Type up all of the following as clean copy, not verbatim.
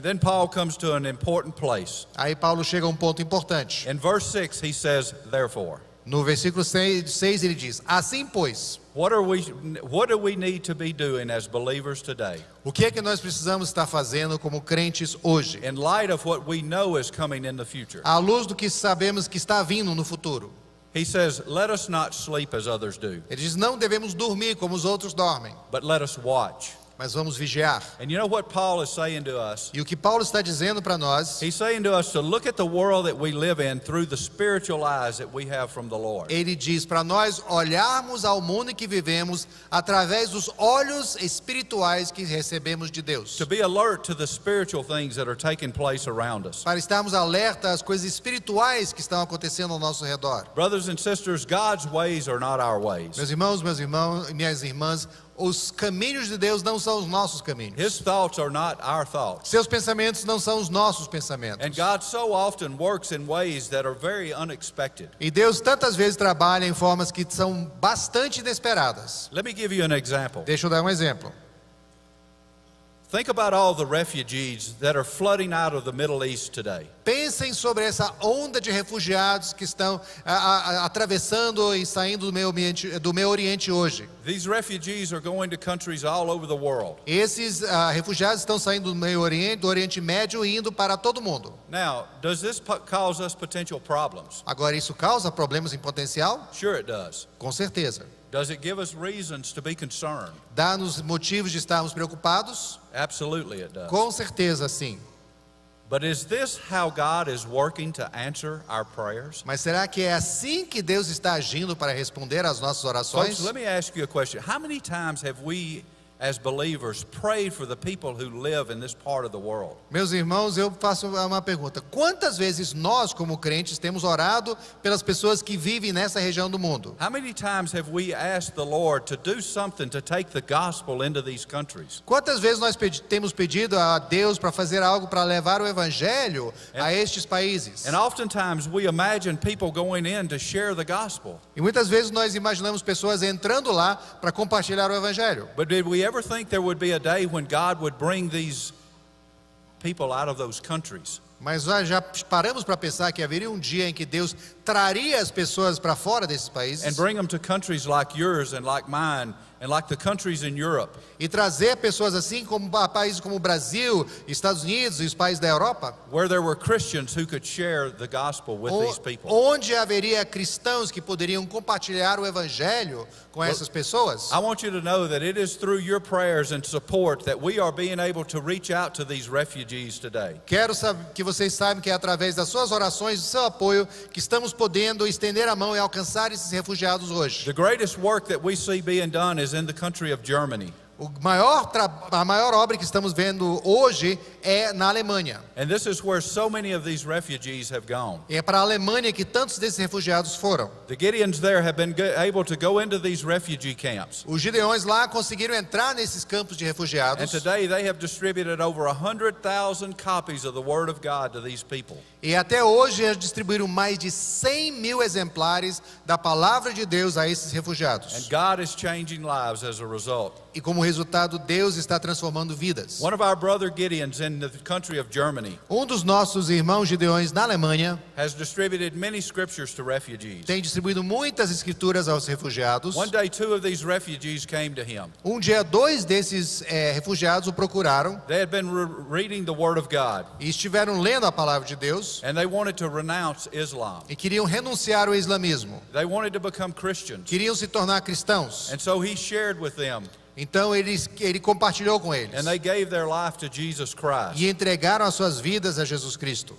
Then Paul comes to an important place. Aí Paulo chega a um ponto importante. In verse 6 he says, therefore. No versículo 6 ele diz: assim pois, What do we need to be doing as believers today? o que é que nós precisamos estar fazendo como crentes hoje? In light of what we know is coming in the future. À luz do que sabemos que está vindo no futuro. He says, let us not sleep as others do, Ele diz: não devemos dormir como os outros dormem, but let us watch. mas vamos vigiar. And you know what Paul is saying to us? E o que Paulo está dizendo para nós, He's saying to us to look at the world that we live in through the spiritual eyes that we have from the Lord. ele diz para nós olharmos ao mundo em que vivemos através dos olhos espirituais que recebemos de Deus. To be alert to the spiritual things that are taking place around us. Para estarmos alerta às coisas espirituais que estão acontecendo ao nosso redor. Brothers and sisters, God's ways are not our ways. Meus irmãos, minhas irmãs, os caminhos de Deus não são os nossos caminhos. His thoughts are not our thoughts. Seus pensamentos não são os nossos pensamentos. And God so often works in ways that are very unexpected. E Deus tantas vezes trabalha em formas que são bastante inesperadas. Let me give you an example. Deixa eu dar um exemplo. Think about all the refugees that are flooding out of the Middle East today. Pensem sobre essa onda de refugiados que estão atravessando e saindo do Meio Oriente hoje. These refugees are going to countries all over the world. Esses refugiados estão saindo do Meio Oriente, do Oriente Médio e indo para todo mundo. Now, does this cause us potential problems? Agora, isso causa problemas em potencial? Sure it does. Com certeza. Does it give us reasons to be concerned? Dá-nos motivos de estarmos preocupados? Absolutely it does. Com certeza, sim. But is this how God is working to answer our prayers? Mas será que é assim que Deus está agindo para responder às nossas orações? Folks, let me ask you a question. How many times have we as believers prayed for the people who live in this part of the world? Meus irmãos, eu faço uma pergunta. Quantas vezes nós, como crentes, temos orado pelas pessoas que vivem nessa região do mundo? How many times have we asked the Lord to do something to take the gospel into these countries? Quantas vezes nós temos pedido a Deus para fazer algo para levar o evangelho a estes países? And oftentimes we imagine people going in to share the gospel. E muitas vezes nós imaginamos pessoas entrando lá para compartilhar o evangelho. But did we ever think there would be a day when God would bring these people out of those countries? Mas nós já paramos para pensar que haveria um dia em que Deus traria as pessoas para fora desses países And bring them to countries like yours and like mine and like the countries in Europe. e trazer pessoas assim como países como o Brasil, Estados Unidos e os países da Europa, Where there were Christians who could share the gospel with these people. onde haveria cristãos que poderiam compartilhar o evangelho com essas pessoas. I want you to know that it is through your prayers and support that we are being able to reach out to these refugees today. Quero que vocês saibam que é através das suas orações, do seu apoio, que estamos podendo estender a mão e alcançar esses refugiados hoje. The greatest work that we see being done is in the country of Germany. A maior obra que estamos vendo hoje é na Alemanha. And this is where so many of these refugees have gone. E é para a Alemanha que tantos desses refugiados foram. The Gideons there have been able to go into these refugee camps. Os gideões lá conseguiram entrar nesses campos de And refugiados. today they have distributed over 100,000 copies of the Word of God to these people. E até hoje eles distribuíram mais de 100.000 exemplares da palavra de Deus a esses And refugiados. God is changing lives as a result. E como resultado, Deus está transformando vidas. One of our brother Gideons in the country of Germany Um dos nossos irmãos gideões na Alemanha has distributed many scriptures to refugees. tem distribuído muitas escrituras aos refugiados. One day, 2 of these refugees came to him. Um dia, 2 desses refugiados o procuraram They had been reading the Word of God, e estiveram lendo a palavra de Deus and they wanted to renounce Islam. e queriam renunciar ao islamismo. They wanted to become Christians. Queriam se tornar cristãos. And so he shared with them, Então ele compartilhou com eles and they gave their life to Jesus Christ. e entregaram as suas vidas a Jesus Cristo.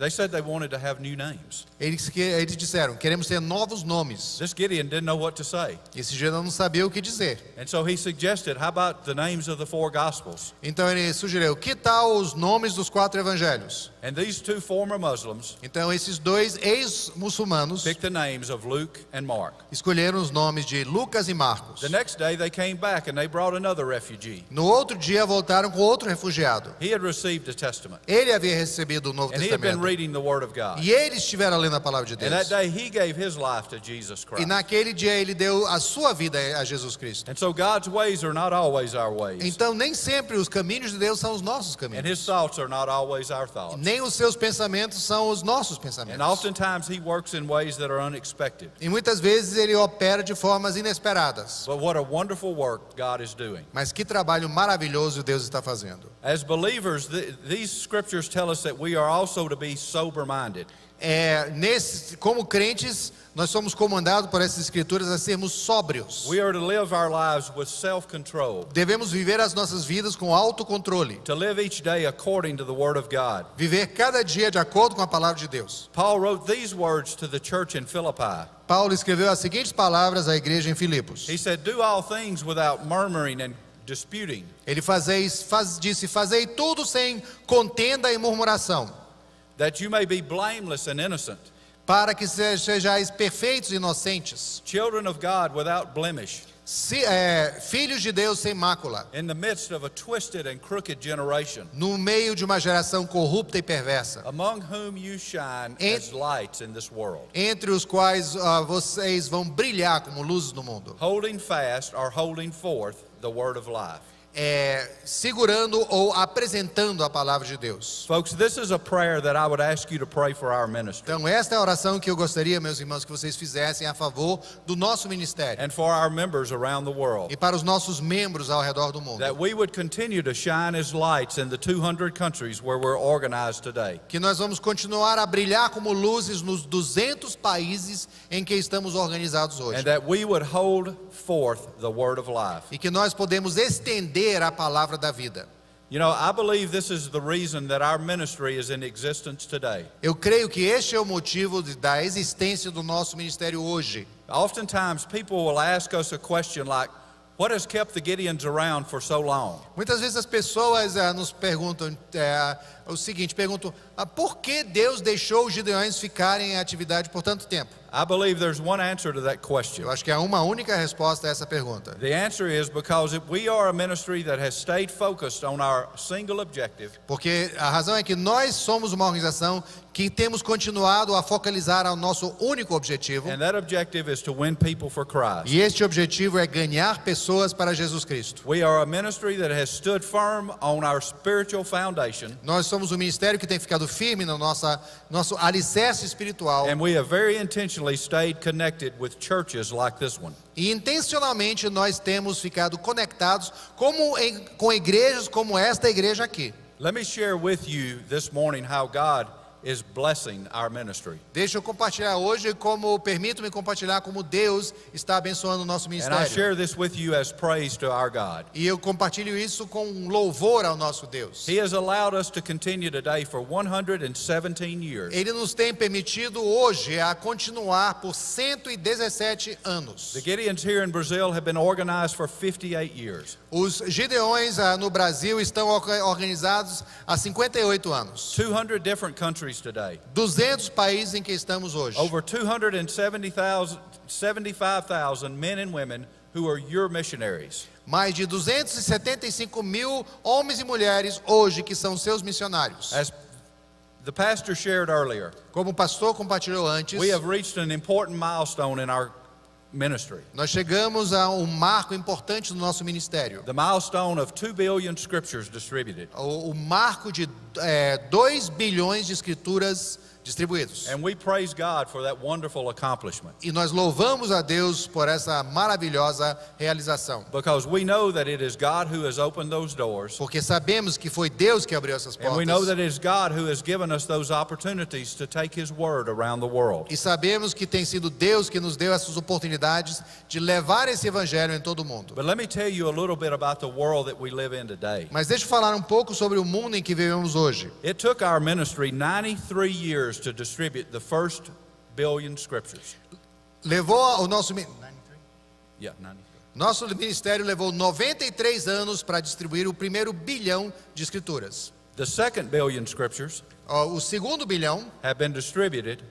They said they wanted to have new names. Eles disseram: queremos ter novos nomes. This Gideon didn't know what to say. Esse Gideão não sabia o que dizer. And so he suggested, how about the names of the 4 Gospels? Então ele sugeriu: que tal os nomes dos 4 evangelhos? And these 2 former Muslims Então esses 2 ex-muçulmanos picked the names of Luke and Mark. escolheram os nomes de Lucas e Marcos. The next day they came back and they brought another refugee. No outro dia voltaram com outro refugiado. He had received a testament. Ele havia recebido o Novo And he had been Testamento reading the Word of God. E ele estivera lendo a palavra de And that Deus. day he gave his life to Jesus E Christ. naquele dia ele deu a sua vida a Jesus Cristo. And so God's ways are not always our ways. Então nem sempre os caminhos de Deus são os nossos And caminhos. his thoughts are not always our thoughts. Nem os seus pensamentos são os nossos And pensamentos. oftentimes he works in ways that are unexpected. E muitas vezes ele opera de formas inesperadas. But what a wonderful work God is doing. Mas que trabalho maravilhoso Deus está fazendo. As believers, these scriptures tell us that we are also to be sober-minded. Como crentes, nós somos comandados por essas escrituras a sermos sóbrios. We are to live our lives with self-control. Devemos viver as nossas vidas com autocontrole. To live each day according to the Word of God. Viver cada dia de acordo com a palavra de Deus. Paul wrote these words to the church in Philippi. Paulo escreveu as seguintes palavras à igreja em Filipos. He said, "Do all things without murmuring and disputing." Ele disse, fazei tudo sem contenda e murmuração, That you may be blameless and innocent, para que sejais perfeitos e inocentes, children of God without blemish, filhos de Deus sem mácula, in the midst of a twisted and crooked generation, no meio de uma geração corrupta e perversa, among whom you shine as lights in this world, entre os quais vocês vão brilhar como luzes no mundo, holding fast or holding forth the word of life. segurando ou apresentando a palavra de Deus. Folks, this is a prayer that I would ask you to pray for our ministry Então esta é a oração que eu gostaria, meus irmãos, que vocês fizessem a favor do nosso ministério and for our members around the world. e para os nossos membros ao redor do mundo. That we would continue to shine as lights in the 200 countries where we're organized today. Que nós vamos continuar a brilhar como luzes nos 200 países em que estamos organizados hoje. And that we would hold forth the word of life. E que nós podemos estender a palavra da vida. You know, I believe this is the reason that our ministry is in existence today. Eu creio que este é o motivo da existência do nosso ministério hoje. Oftentimes people will ask us a question like, what has kept the Gideons around for so long? Muitas vezes as pessoas nos perguntam o seguinte, por que Deus deixou os gideões ficarem em atividade por tanto tempo? I believe there's one answer to that question. Eu acho que há uma única resposta a essa pergunta. The answer is because we are a ministry that has stayed focused on our single objective. Porque a razão é que nós somos uma organização que temos continuado a focalizar ao nosso único objetivo. And that objective is to win people for Christ. E este objetivo é ganhar pessoas para Jesus Cristo. We are a ministry that has stood firm on our spiritual foundation. Nós somos um ministério que tem ficado firme no nosso alicerce espiritual. And we have very intentionally stayed connected with churches like this one. E intencionalmente nós temos ficado conectados com igrejas como esta igreja aqui. Let me share with you this morning how God is blessing our ministry. Deixa eu compartilhar hoje permito-me compartilhar como Deus está abençoando o nosso And I ministério. share this with you as praise to our God. E eu compartilho isso com louvor ao nosso Deus. He has allowed us to continue today for 117 years. Ele nos tem permitido hoje a continuar por 117 anos. The Gideons here in Brazil have been organized for 58 years. Os Gideões no Brasil estão organizados há 58 anos. 200 different countries today. 200 países em que estamos hoje. Over 275,000 men and women who are your missionaries. Mais de 275 mil homens e mulheres hoje que são seus missionários. As the pastor shared earlier, Como o pastor compartilhou antes, we have reached an important milestone in our ministry. nós chegamos a um marco importante no nosso ministério. The milestone of 2 billion scriptures distributed. O marco de 2 bilhões de escrituras distribuídos. And we praise God for that wonderful accomplishment. E nós louvamos a Deus por essa maravilhosa realização. Because we know that it is God who has opened those doors. Porque sabemos que foi Deus que abriu essas And we know portas. that it is God who has given us those opportunities to take His word around the world. E sabemos que tem sido Deus que nos deu essas oportunidades de levar esse evangelho em todo o mundo. But let me tell you a little bit about the world that we live in today. Mas deixa eu falar um pouco sobre o mundo em que vivemos hoje. It took our ministry 93 years to distribute the first billion scriptures. Levou o nosso Yeah, 93. Nosso ministério levou 93 anos para distribuir o primeiro bilhão de escrituras. The second billion scriptures O segundo bilhão have been distributed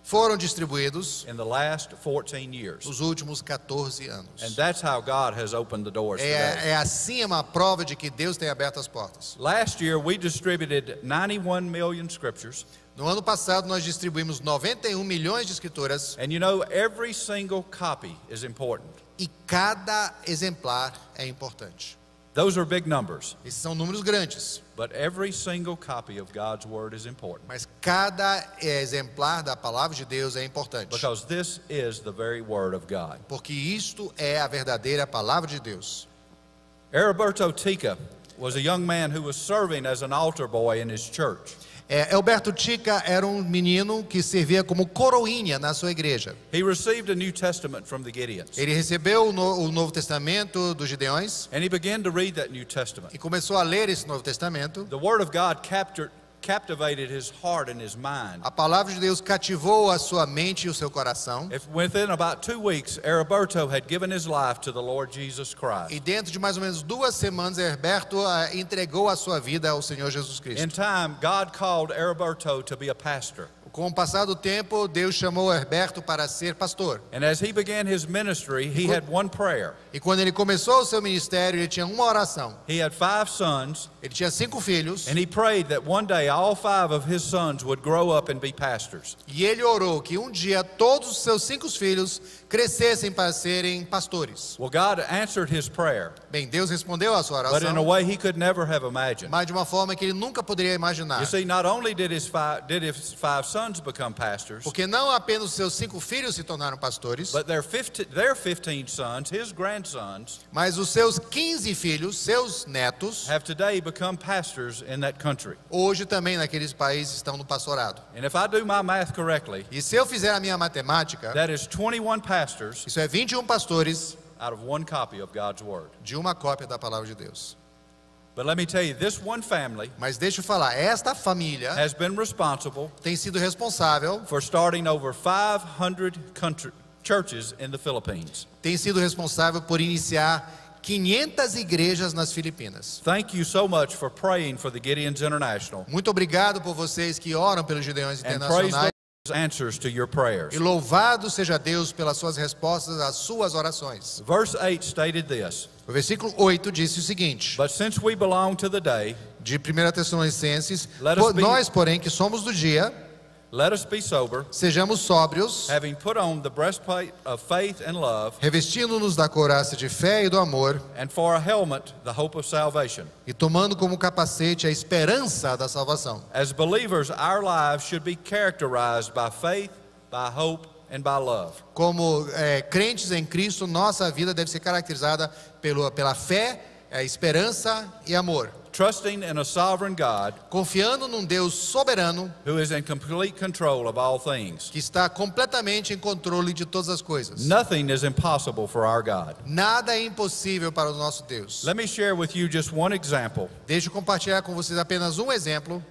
foram distribuídos in the last 14 years. nos últimos 14 anos. And that's how God has opened the doors today. É assim uma prova de que Deus tem aberto as portas. Last year, we distributed 91 million scriptures. No ano passado, nós distribuímos 91 milhões de escrituras And you know, every single copy is important. e cada exemplar é importante. Those are big numbers. Esses são números grandes, But every single copy of God's Word is important. mas cada exemplar da palavra de Deus é importante. Because this is the very Word of God. Porque isto é a verdadeira palavra de Deus. Heriberto Tica was a young man who was serving as an altar boy in his church. Alberto Tica era um menino que servia como coroinha na sua igreja. He received a New Testament from the Gideons. Ele recebeu o Novo Testamento dos Gideões And he began to read that New Testament. e começou a ler esse Novo Testamento. The Word of God captivated his heart and his mind. A palavra de Deus cativou a sua mente e o seu coração. Within about 2 weeks, Heriberto had given his life to the Lord Jesus Christ. E dentro de mais ou menos 2 semanas, Herberto entregou a sua vida ao Senhor Jesus Cristo. In time, God called Heriberto to be a pastor. Com o passar do tempo, Deus chamou Herberto para ser pastor. And as he began his ministry, he had one prayer. E quando ele começou o seu ministério, ele tinha uma oração. He had 5 sons, Ele tinha 5 filhos. and he prayed that one day all 5 of his sons would grow up and be pastors. E ele orou que um dia todos os seus 5 filhos crescessem para serem pastores. Well, God answered his prayer, Bem, Deus respondeu a sua but in a oração, way he could never have imagined. mas de uma forma que ele nunca poderia imaginar. You see, not only did his 5 sons become pastors, Porque não apenas os seus 5 filhos se tornaram pastores, but their 15 sons, his grandsons, mas os seus 15 filhos, seus netos, have today become pastors in that country. hoje também naqueles países estão no pastorado. And if I do my math correctly, E se eu fizer a minha matemática, that is 21 pastors isso é 21 pastores out of one copy of God's Word. de uma cópia da palavra de Deus. But let me tell you, this one family Mas deixa eu falar, esta família has been responsible tem sido responsável, for starting over 500 churches in the Philippines. tem sido responsável por iniciar 500 igrejas nas Filipinas. Thank you so much for praying for the Gideons International. Muito obrigado por vocês que oram pelos Gideões And praise Internacionais. those answers to your prayers. E louvado seja Deus pelas suas respostas às suas orações. Verse 8 stated this, O versículo 8 disse o seguinte, but since we belong to the day, de 1 Tessalonicenses: Let us be- nós, porém, que somos do dia, let us be sober, sejamos sóbrios, having put on the breastplate of faith and love, revestindo-nos da couraça de fé e do amor, and for a helmet, the hope of salvation. e tomando como capacete a esperança da salvação. As believers, our lives should be characterized by faith, by hope, and by love. Como crentes em Cristo, nossa vida deve ser caracterizada pela fé, esperança e amor. Trusting in a sovereign God Confiando num Deus soberano who is in complete control of all things. que está completamente em controle de todas as coisas. Nothing is impossible for our God. Nada é impossível para o nosso Deus. Let me share with you just one example Deixa eu compartilhar com vocês apenas um exemplo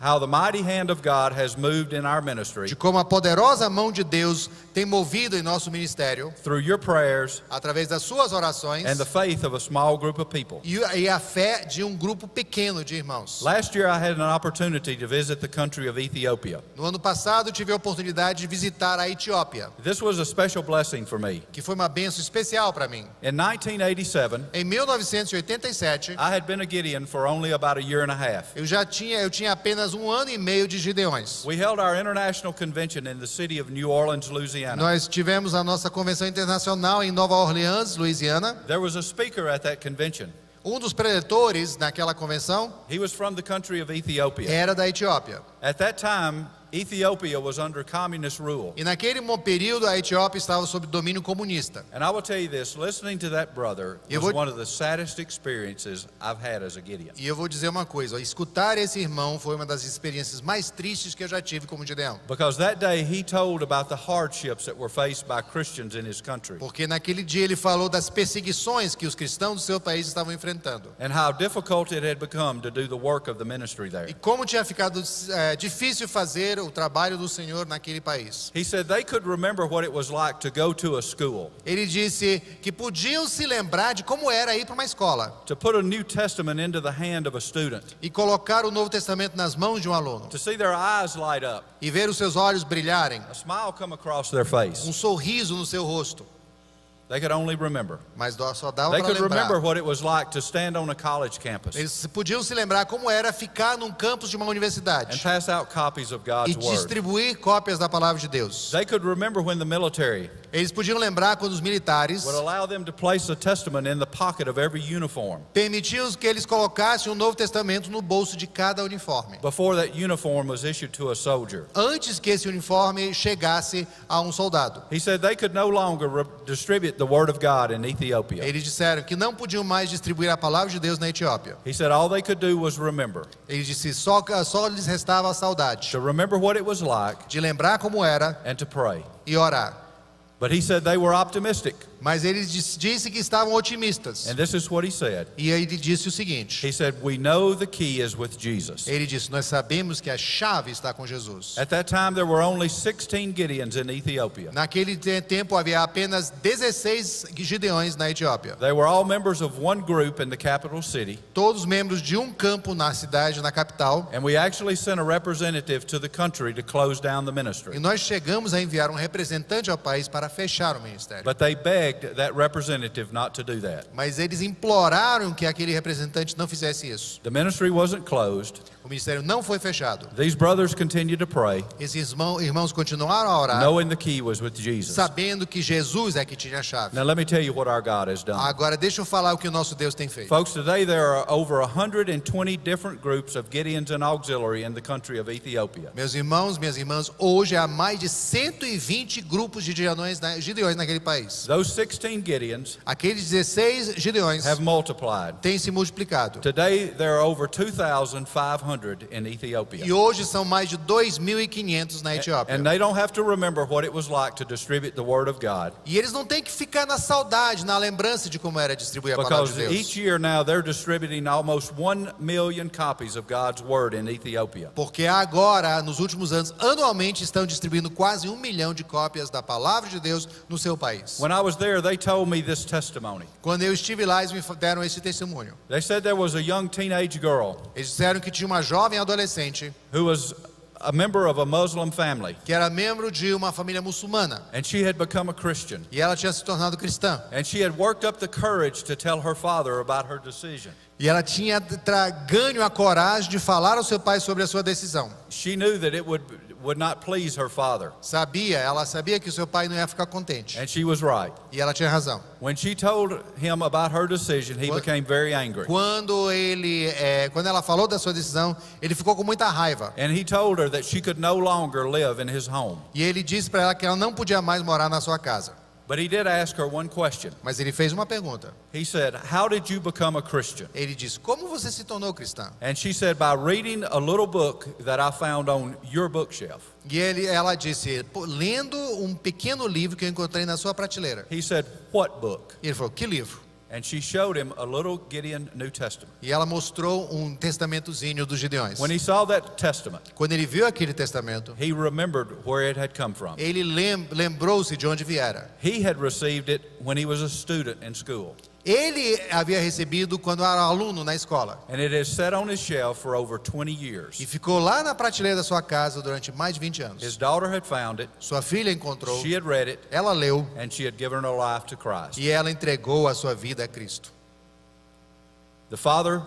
how the mighty hand of God has moved in our de ministry como a poderosa mão de Deus tem movido em nosso ministério through your prayers através das suas orações and the faith of a small group of people. e a fé de um grupo pequeno de irmãos. Last year I had an opportunity to visit the country of Ethiopia. No ano passado tive a oportunidade de visitar a Etiópia, This was a special blessing for me. que foi uma bênção especial para mim. In 1987, Em 1987, I had been a Gideon for only about a year and a half. eu tinha apenas 1 ano e meio de Gideões. We held our international convention in the city of New Orleans, Louisiana. Nós tivemos a nossa convenção internacional em Nova Orleans, Louisiana. There was a speaker at that convention. Um dos preletores naquela convenção He was from the country of Ethiopia. era da Etiópia. At that time, Ethiopia was under communist rule. E naquele período a Etiópia estava sob domínio comunista. And I will tell you this, listening to that brother Eu was vou- one of the saddest experiences I've had as a Gideon. E eu vou dizer uma coisa, escutar esse irmão foi uma das experiências mais tristes que eu já tive como Gideão. Because that day he told about the hardships that were faced by Christians in his country Porque naquele dia ele falou das perseguições que os cristãos do seu país estavam enfrentando. and how difficult it had become to do the work of the ministry there. E como tinha ficado difícil fazer o trabalho do Senhor naquele país. He said they could remember what it was like to go to a school, Ele disse que podiam se lembrar de como era ir para uma escola to put a New Testament into the hand of a student, e colocar o Novo Testamento nas mãos de um aluno to see their eyes light up, e ver os seus olhos brilharem, a smile come across their face. sorriso no seu rosto. They could only remember. Mas só dava They para could remember lembrar. what it was like to stand on a college campus Eles podiam se lembrar como era ficar num campus de uma and universidade pass out copies of e God's Word. distribuir cópias da palavra de Deus. They could remember when the military Eles podiam lembrar quando os militares would allow them to place a testament in the pocket of every uniform permitiam que eles colocassem o Novo Testamento no bolso de cada uniforme, before that uniform was issued to a soldier. antes que esse uniforme chegasse a um soldado. He said they could no longer distribute the Word of God in Ethiopia. Eles disseram que não podiam mais distribuir a palavra de Deus na Etiópia. He said all they could do was remember. Ele disse só lhes restava a saudade To remember what it was like de lembrar como era and to pray. e orar. But he said they were optimistic. Mas ele disse que estavam otimistas. And this is what he said. E aí ele disse o seguinte. He said, we know the key is with Jesus. Ele disse, nós sabemos que a chave está com Jesus. At that time, there were only 16 Gideons in Ethiopia. Naquele tempo havia apenas 16 Gideões na Etiópia. They were all members of one group in the capital city. Todos membros de um campo na cidade, na capital. And we actually sent a representative to the country to close down the E ministry. nós chegamos a enviar um representante ao país para fechar o ministério. But they begged that representative not to do that. Mas eles imploraram que aquele representante não fizesse isso. The ministry wasn't closed. O ministério não foi fechado. These brothers continued to pray, Esses irmãos continuaram a orar, knowing the key was with Jesus. sabendo que Jesus é que tinha a chave. Now let me tell you what our God has done. Agora deixa eu falar o que o nosso Deus tem feito. Folks, today there are over 120 different groups of Gideons and auxiliary in the country of Ethiopia. Meus irmãos, minhas irmãs, hoje há mais de 120 grupos de Gideões naquele país. Those 16 Gideons Aqueles 16 Gideões have multiplied. têm se multiplicado. Today there are over 2,500 in Ethiopia. E hoje são mais de 2.500 na Etiópia. And they don't have to remember what it was like to distribute the Word of God, E eles não têm que ficar na saudade, na lembrança de como era distribuir a palavra because de Deus. each year now they're distributing almost 1 million copies of God's Word in Ethiopia. Porque agora, nos últimos anos, anualmente estão distribuindo quase 1 milhão de cópias da palavra de Deus no seu país. When I was there, they told me this testimony. Quando eu estive lá, eles me deram esse testemunho. They said there was a young teenage girl Eles disseram que tinha uma jovem adolescente who was a member of a Muslim family, que era membro de uma família muçulmana. and she had become a Christian. E ela tinha se tornado cristã. And she had worked up the courage to tell her father about her decision. E ela tinha ganho a coragem de falar ao seu pai sobre a sua decisão. She knew that it would not please her father, Ela sabia que o seu pai não ia ficar contente. and she was right. E ela tinha razão. When she told him about her decision, he became very angry. Quando ela falou da sua decisão, ele ficou com muita raiva. And he told her that she could no longer live in his home. E ele disse para ela que ela não podia mais morar na sua casa. But he did ask her one question. Mas ele fez uma pergunta. He said, "How did you become a Christian?" Ele disse, como você se tornou cristã? And she said, "By reading a little book that I found on your bookshelf." E ela disse, lendo um pequeno livro que eu encontrei na sua prateleira. He said, "What book?" E ele falou, que livro? And she showed him a little Gideon New Testament. E ela mostrou um testamentozinho dos Gideões. When he saw that testament, Quando ele viu aquele testamento, he remembered where it had come from. ele lembrou-se de onde viera. He had received it when he was a student in school. Ele havia recebido quando era aluno na escola. And it has sat on his shelf for over 20 years. E ficou lá na prateleira da sua casa durante mais de 20 anos. His daughter had found it, Sua filha encontrou, she had read it, ela leu and she had given her life to Christ. e ela entregou a sua vida a Cristo. The father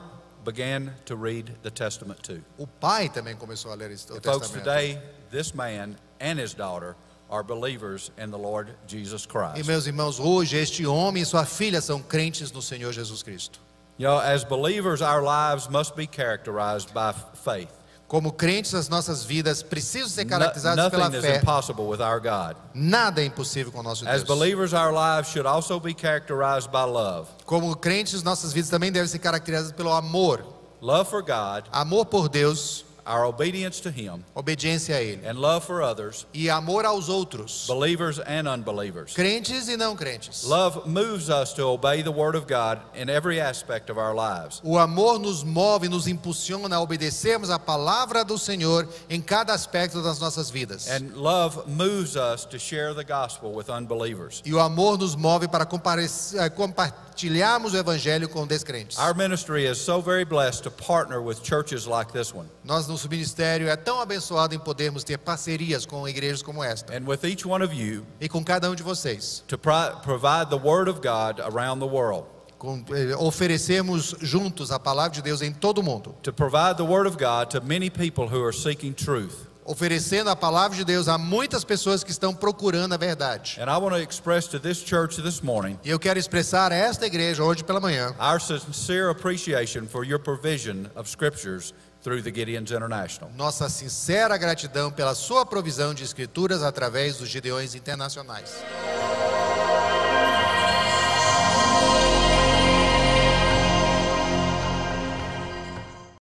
began to read the testament too. O pai também começou a ler o And folks, testamento. today, this man and his daughter are believers in the Lord Jesus E Christ. meus irmãos, hoje este homem e sua filha são crentes no Senhor Jesus Cristo. You know, as believers, our lives must be characterized by faith. Como crentes, as nossas vidas precisam ser caracterizadas pela Nothing is fé. impossible with our God. Nada é impossível com o nosso As Deus. believers, our lives should also be characterized by love. Como crentes, nossas vidas também devem ser caracterizadas pelo amor. Love for God, Amor por Deus, our obedience to Him, obediência a Ele, and love for others, e amor aos outros, believers and unbelievers. crentes e não crentes. Love moves us to obey the Word of God in every aspect of our lives. O amor nos move, nos impulsiona a obedecermos a palavra do Senhor em cada aspecto das nossas vidas. And love moves us to share the gospel with unbelievers. E o amor nos move para compartilharmos o evangelho com descrentes. Our ministry is so very blessed to partner with churches like this one. Nosso ministério é tão abençoado em podermos ter parcerias com igrejas como esta. And with each one of you, E com cada de vocês. to provide the Word of God around the world. Oferecemos juntos a palavra de Deus em todo o mundo. To provide the Word of God to many people who are seeking truth. Oferecendo a palavra de Deus a muitas pessoas que estão procurando a verdade. And I want to express to this church this morning E eu quero expressar a esta igreja hoje pela manhã our sincere appreciation for your provision of scriptures through the Gideons International. nossa sincera gratidão pela sua provisão de escrituras através dos Gideões Internacionais.